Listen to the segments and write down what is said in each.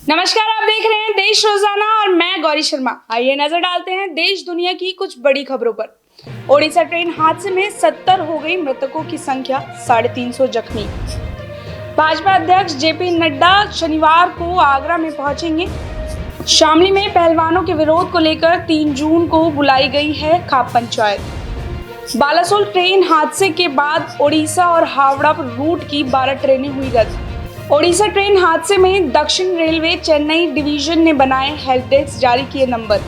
नमस्कार, आप देख रहे हैं देश रोजाना और मैं गौरी शर्मा। आइए नजर डालते हैं देश दुनिया की कुछ बड़ी खबरों पर। ओडिशा ट्रेन हादसे में 70 हो गई मृतकों की संख्या, 350 जख्मी। भाजपा अध्यक्ष जेपी नड्डा शनिवार को आगरा में पहुंचेंगे। शामली में पहलवानों के विरोध को लेकर 3 जून को बुलाई गई है खाप पंचायत। बालासोर ट्रेन हादसे के बाद ओडिशा और हावड़ा रूट की 12 ट्रेनें हुई रद्द। ओडिशा ट्रेन हादसे में दक्षिण रेलवे चेन्नई डिवीजन ने बनाए हेल्प डेस्क, जारी किए नंबर।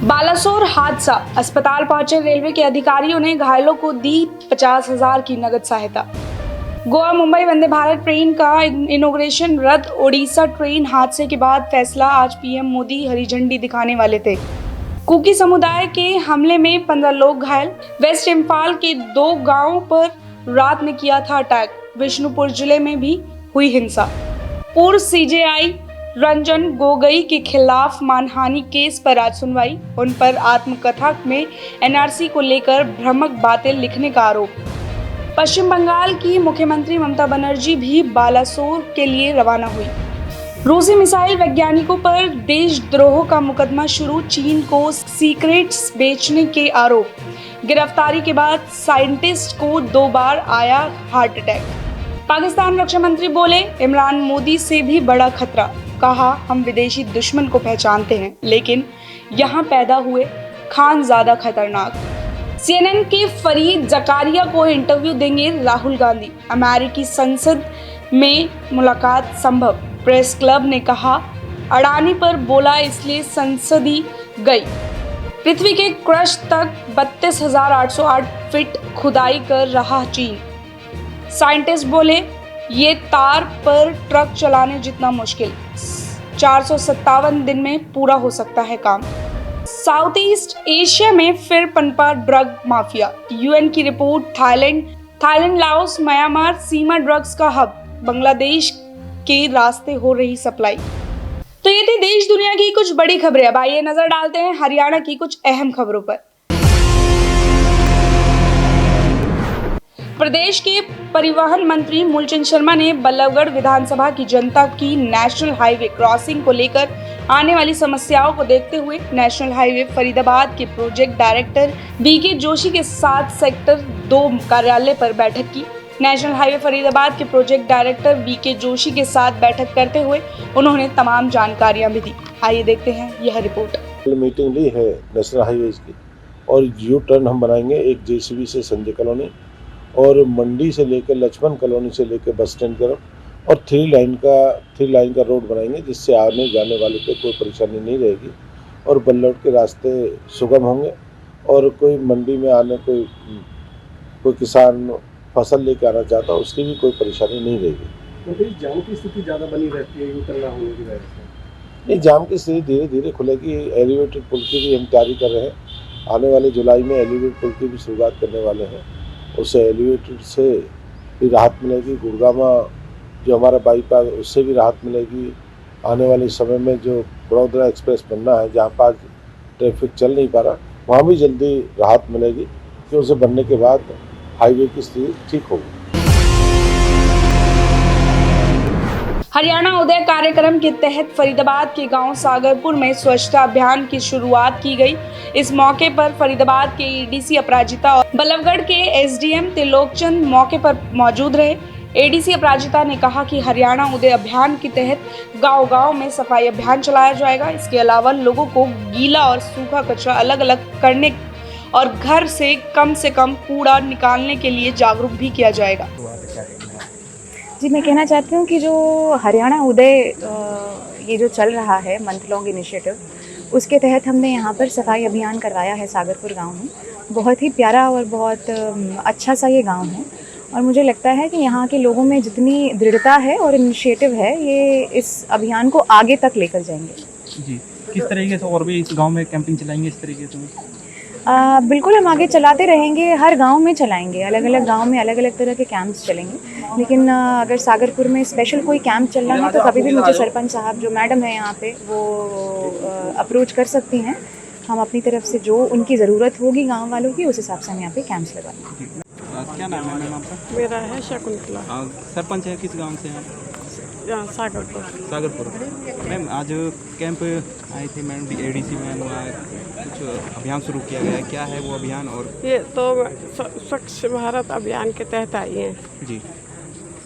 बालासोर हादसा, अस्पताल पहुंचे रेलवे के अधिकारियों ने घायलों को दी 50,000 की नगद सहायता। गोवा मुंबई वंदे भारत ट्रेन का इनॉग्रेशन रद्द। ओडिशा ट्रेन हादसे के बाद फैसला, आज पीएम मोदी हरी झंडी दिखाने वाले थे। कुकी समुदाय के हमले में 15 लोग घायल। वेस्ट इम्फाल के 2 गांवों पर रात में किया था अटैक। विष्णुपुर जिले में भी हुई हिंसा। पूर्व सीजेआई रंजन गोगोई के खिलाफ मानहानि केस पर आज सुनवाई। उन पर आत्मकथा में एनआरसी को लेकर भ्रामक बातें लिखने का आरोप। पश्चिम बंगाल की मुख्यमंत्री ममता बनर्जी भी बालासोर के लिए रवाना हुई। रूसी मिसाइल वैज्ञानिकों पर देशद्रोह का मुकदमा शुरू। चीन को सीक्रेट्स बेचने के आरोप। गिरफ्तारी के बाद साइंटिस्ट को 2 बार आया हार्ट अटैक। पाकिस्तान रक्षा मंत्री बोले, इमरान मोदी से भी बड़ा खतरा। कहा, हम विदेशी दुश्मन को पहचानते हैं, लेकिन यहाँ पैदा हुए खान ज्यादा खतरनाक। CNN के फरीद जकारिया को इंटरव्यू देंगे राहुल गांधी। अमेरिकी संसद में मुलाकात संभव। प्रेस क्लब ने कहा, अडानी पर बोला इसलिए संसद ही गई। पृथ्वी के क्रस्ट तक 32,808 फीट खुदाई कर रहा चीन। साइंटिस्ट बोले, ये तार पर ट्रक चलाने जितना मुश्किल। 457 दिन में पूरा हो सकता है काम। साउथ ईस्ट एशिया में फिर पनपा ड्रग माफिया। यूएन की रिपोर्ट, थाईलैंड लाओस म्यांमार सीमा ड्रग्स का हब। बांग्लादेश के रास्ते हो रही सप्लाई। तो ये थी देश दुनिया की कुछ बड़ी खबरें। अब आइए नजर डालते हैं हरियाणा की कुछ अहम खबरों पर। प्रदेश के परिवहन मंत्री मूलचंद शर्मा ने बल्लभगढ़ विधानसभा की जनता की नेशनल हाईवे क्रॉसिंग को लेकर आने वाली समस्याओं को देखते हुए नेशनल हाईवे फरीदाबाद के प्रोजेक्ट डायरेक्टर बीके जोशी के साथ सेक्टर 2 कार्यालय पर बैठक की। नेशनल हाईवे फरीदाबाद के प्रोजेक्ट डायरेक्टर बीके जोशी के साथ बैठक करते हुए उन्होंने तमाम जानकारियां भी दी। आइए देखते हैं यह रिपोर्ट। मीटिंग ली है नेशनल हाईवे की, और यू टर्न हम बनाएंगे एक जेसीबी से संजय कॉलोनी, और मंडी से लेकर लक्ष्मण कॉलोनी से लेकर बस स्टैंड तरफ, और 3 लाइन का रोड बनाएंगे, जिससे आने जाने वाले पे कोई परेशानी नहीं रहेगी और बल्लौट के रास्ते सुगम होंगे। और कोई मंडी में आने कोई किसान फसल लेकर आना चाहता है, उसकी भी कोई परेशानी नहीं रहेगी। तो जाम की स्थिति ज़्यादा बनी रहती है यू टर्न ना होने की वजह से? नहीं, जाम की स्थिति धीरे धीरे खुलेगी। एलिवेटेड पुल की भी हम तैयारी कर रहे हैं। आने वाले जुलाई में एलिवेटेड पुल की भी शुरुआत करने वाले हैं। उससे एलिवेटेड से भी राहत मिलेगी। गुड़गामा जो हमारा बाईपास, उससे भी राहत मिलेगी। आने वाले समय में जो बड़ौदा एक्सप्रेस बनना है, जहाँ पर ट्रैफिक चल नहीं पा रहा, वहाँ भी जल्दी राहत मिलेगी, कि उसे बनने के बाद हाईवे की स्थिति ठीक होगी। हरियाणा उदय कार्यक्रम के तहत फरीदाबाद के गांव सागरपुर में स्वच्छता अभियान की शुरुआत की गई। इस मौके पर फरीदाबाद के एडीसी अपराजिता और बल्लभगढ़ के एसडीएम त्रिलोकचंद मौके पर मौजूद रहे। एडीसी अपराजिता ने कहा कि हरियाणा उदय अभियान के तहत गांव-गांव में सफाई अभियान चलाया जाएगा। इसके अलावा लोगों को गीला और सूखा कचरा अलग अलग करने और घर से कम कूड़ा निकालने के लिए जागरूक भी किया जाएगा। जी, मैं कहना चाहती हूँ कि जो हरियाणा उदय ये जो चल रहा है मंथ लॉन्ग इनिशिएटिव, उसके तहत हमने यहाँ पर सफाई अभियान करवाया है सागरपुर गांव में। बहुत ही प्यारा और बहुत अच्छा सा ये गांव है, और मुझे लगता है कि यहाँ के लोगों में जितनी दृढ़ता है और इनिशिएटिव है, ये इस अभियान को आगे तक लेकर जाएंगे। जी, किस तरीके से और भी इस गांव में कैंपिंग चलाएंगे इस तरीके से? बिल्कुल, हम आगे चलाते रहेंगे, हर गांव में चलाएंगे। अलग अलग गांव में अलग अलग तरह के कैंप्स चलेंगे, लेकिन अगर सागरपुर में स्पेशल कोई कैंप चलना है तो कभी भी मुझे सरपंच साहब जो मैडम है यहाँ पे, वो अप्रोच कर सकती हैं। हम अपनी तरफ से जो उनकी ज़रूरत होगी गांव वालों की, उस हिसाब से हम यहाँ पे कैंप्स लगवाएंगे। क्या नाम है मैम आपका? मेरा है शकुंतला। सरपंच है किस गांव से हैं? सागरपुर। मैम आज कैंप आए थे मैम, एडीसी मैम, कुछ अभियान शुरू किया गया है, क्या है वो अभियान? और ये तो स्वच्छ भारत अभियान के तहत आई हैं जी,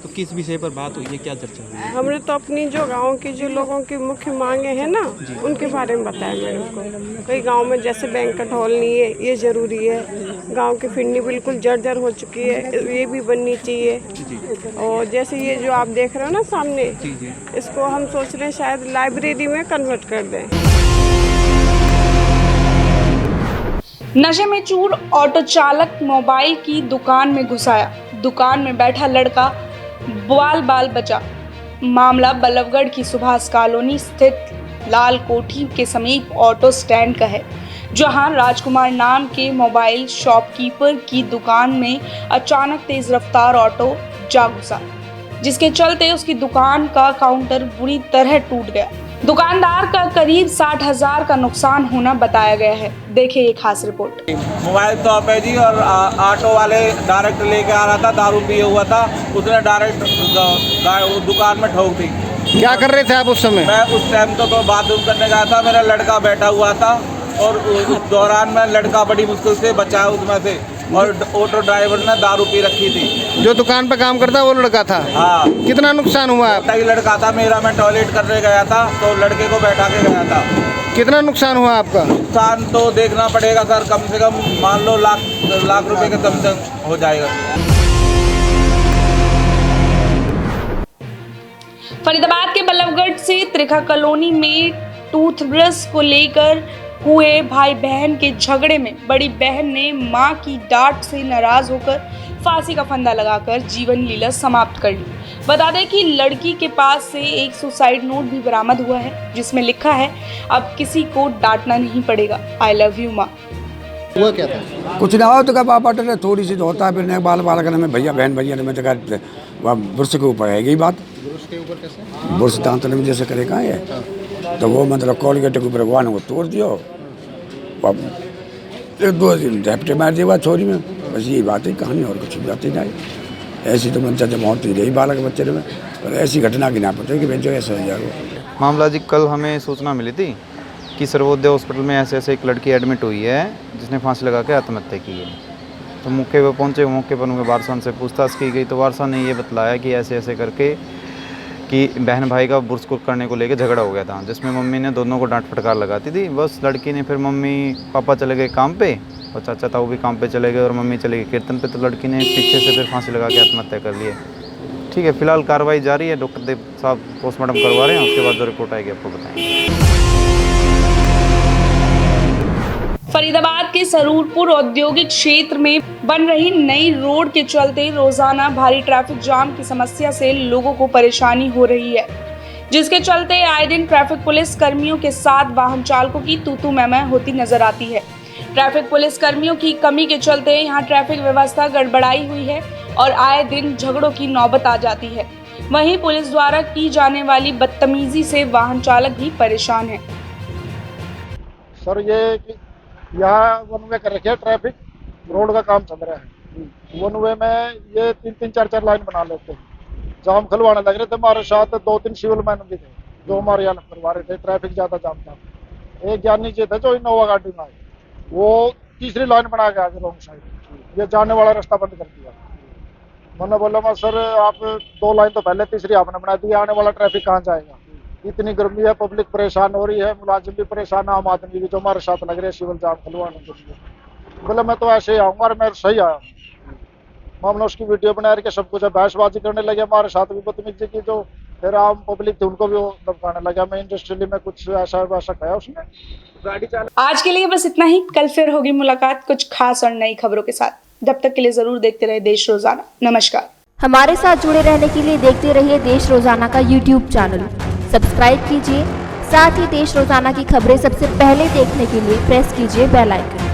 तो किस विषय पर बात हुई है, क्या चर्चा हुई है? हमने तो अपनी जो गांव की जो लोगों की मुख्य मांगे हैं ना, उनके बारे में बताया मैंने उनको। कई गांव में जैसे बैंक्वेट हॉल नहीं है, ये ज़रूरी है। गांव की फिरनी बिल्कुल जर्जर हो चुकी है, ये भी बननी चाहिए। और जैसे ये जो आप देख रहे हो ना सामने, इसको हम सोच रहे हैं शायद लाइब्रेरी में कन्वर्ट कर दें। नशे में चूर ऑटो चालक मोबाइल की दुकान में घुसाया, दुकान में बैठा लड़का बाल बचा। मामला बल्लभगढ़ की सुभाष कॉलोनी स्थित लाल कोठी के समीप ऑटो स्टैंड का है, जहां राजकुमार नाम के मोबाइल शॉपकीपर की दुकान में अचानक तेज रफ्तार ऑटो जा घुसा, जिसके चलते उसकी दुकान का काउंटर बुरी तरह टूट गया। दुकानदार का करीब 60,000 का नुकसान होना बताया गया है। देखिए ये खास रिपोर्ट। मोबाइल शॉप है जी, और ऑटो वाले डायरेक्ट लेके आ रहा था, दारू पिए हुआ था, उसने डायरेक्ट दुकान में ठोक दी। क्या कर रहे थे आप उस समय? मैं उस टाइम तो बाथरूम करने गया था, मेरा लड़का बैठा हुआ था, और उस दौरान में लड़का बड़ी मुश्किल से बचा उसमें से, और ऑटो ड्राइवर ने दारू पी रखी थी। जो दुकान पे काम करता है वो लड़का था? हाँ। कितना नुकसान हुआ? ही लड़का था मेरा, मैं टॉयलेट करने गया था तो लड़के को बैठा के गया था। कितना नुकसान हुआ आपका? नुकसान तो देखना पड़ेगा सर, कम से कम मान लो लाख रुपए के कम से कम हो जाएगा। फरीदाबाद के बल्लभगढ़ से त्रिखा कॉलोनी में टूथब्रश को लेकर हुए भाई बहन के झगड़े में बड़ी बहन ने मां की डांट से नाराज होकर फांसी का फंदा लगाकर जीवन लीला समाप्त कर ली। बता दें कि लड़की के पास से एक सुसाइड नोट भी बरामद हुआ है, जिसमें लिखा है, अब किसी को डांटना नहीं पड़ेगा, आई लव यू माँ। हुआ क्या था? कुछ ना हो तो क्या पापा टले थोड़ी सी होता है, फिर बाल बाल करने में भैया बहन भैया में जगह वह बुरश के ऊपर है, यही बात। बुरुश के ऊपर कैसे? बुरश दांत में जैसे करे कहाँ है, तो वो मतलब कॉलगेट के ऊपर भगवान को तोड़ दियो, एक दो दिन झपटे मार दिया छोरी में, बस यही बात है, कहानी और कुछ बात ही नहीं। ऐसी तो बच्चा जब मौत ही रही बालक बच्चे में, और ऐसी घटना की ना पता कि बच्चों ऐसा हो जाएगा। मामला जी कल हमें सूचना मिली थी कि सर्वोदय हॉस्पिटल में ऐसे एक लड़की एडमिट हुई है जिसने फांसी लगा के आत्महत्या की है। तो मौके पर पहुँचे, मौके पर उनके वारसान से पूछताछ की गई, तो वारसान ने ये बतलाया कि ऐसे ऐसे करके कि बहन भाई का बुर्स को करने को लेकर झगड़ा हो गया था, जिसमें मम्मी ने दोनों को डांट फटकार लगाती थी। बस लड़की ने फिर मम्मी पापा चले गए काम पे, और चाचा था वो भी काम पे चले गए, और मम्मी चले गई कीर्तन पे, तो लड़की ने पीछे से फिर फांसी लगा के आत्महत्या कर ली है। ठीक है, फिलहाल कार्रवाई जारी है, डॉक्टर देव साहब पोस्टमार्टम करवा रहे हैं, उसके बाद जो रिपोर्ट आएगी आपको बताएंगे। फरीदाबाद के सरूरपुर औद्योगिक क्षेत्र में बन रही नई रोड के चलते रोजाना भारी ट्रैफिक जाम की समस्या से लोगों को परेशानी हो रही है, जिसके चलते आए दिन ट्रैफिक पुलिस कर्मियों के साथ वाहन चालकों की तू मैं होती नजर आती है। ट्रैफिक पुलिस कर्मियों की कमी के चलते यहाँ ट्रैफिक व्यवस्था गड़बड़ाई हुई है और आए दिन झगड़ों की नौबत आ जाती है। वहीं पुलिस द्वारा की जाने वाली बदतमीजी से वाहन चालक भी परेशान है। सर ये यहाँ वन वे कर रखे है, ट्रैफिक रोड का काम चल रहा है, वन वे में ये 3-4 लाइन बना लेते हैं, जाम खुलवाने लग रहे थे। हमारे साथ 2-3 सिविल मैन भी थे जो हमारे यहाँ करवा रहे थे, ट्रैफिक ज्यादा जाम था। एक ज्ञानी जी थे जो इनोवा गाड़ी में आए, वो तीसरी लाइन बना के आगे रॉन्ग साइड, ये जाने वाला रास्ता बंद कर दिया। मैंने बोला मैं सर आप 2 लाइन तो पहले, तीसरी आपने बना दी, आने वाला ट्रैफिक कहाँ जाएगा? इतनी गर्मी है, पब्लिक परेशान हो रही है, मुलाजिम भी परेशान है, आम आदमी भी जो हमारे साथ लग रहे हैं सिविल जाम खुलवाने के लिए। बोले मैं तो ऐसे ही आऊँगा, और मैं सही आया। हमने उसकी वीडियो बना के सब कुछ बहसबाजी करने लगे, हमारे साथ भी बदतमीजी की, जो फिर आम पब्लिक थी उनको भी वो धमकाने लगा। मैं इंडस्ट्री में कुछ ऐसा वैसा कहा उसने गाड़ी चालक। आज के लिए बस इतना ही, कल फिर होगी मुलाकात कुछ खास और नई खबरों के साथ। जब तक के लिए जरूर देखते रहे देश रोजाना। नमस्कार। हमारे साथ जुड़े रहने के लिए देखते रहिए देश रोजाना का YouTube चैनल, सब्सक्राइब कीजिए। साथ ही देश रोजाना की खबरें सबसे पहले देखने के लिए प्रेस कीजिए बेल आइकन।